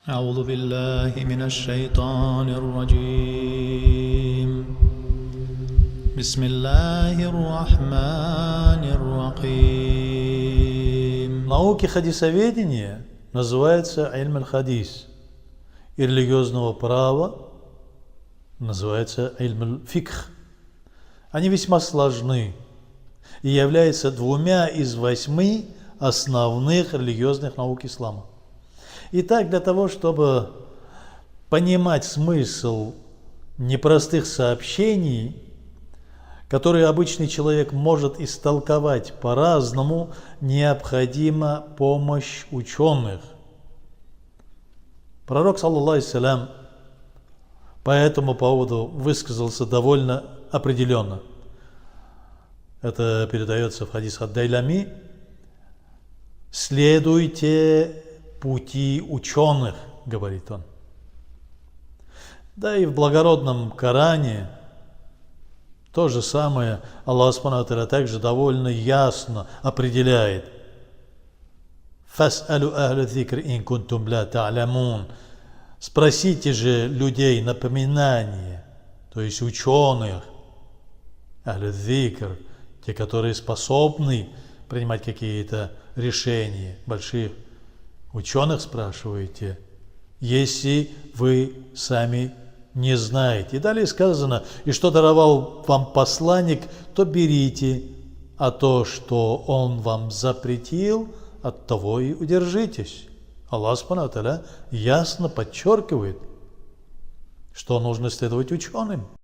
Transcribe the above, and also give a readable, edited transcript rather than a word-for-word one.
أعوذ بالله من الشيطان الرجيم بسم الله الرحمن الرحيم. Науки хадисоведения называется илм аль-хадис, и религиозного права называется илм аль-фикх. Они весьма сложны и являются двумя из 8 основных религиозных наук ислама. Итак, для того, чтобы понимать смысл непростых сообщений, которые обычный человек может истолковать по-разному, необходима помощь ученых. Пророк, саллаллаху алейхи по этому поводу высказался довольно определенно. Это передается в хадис ад-Дайлами. «Следуйте пути ученых», говорит он. Да и в благородном Коране то же самое Аллах Субхану ва Тааля также довольно ясно определяет. «Фас'алу ахля зикр ин кунтум ла та'лямун». Спросите же людей напоминания, то есть ученых, ахля зикр, те, которые способны принимать какие-то решения, больших ученых спрашиваете, если вы сами не знаете. И далее сказано, и что даровал вам посланник, то берите, а то, что он вам запретил, от того и удержитесь. Аллах Субхану ва Тааля ясно подчеркивает, что нужно следовать ученым.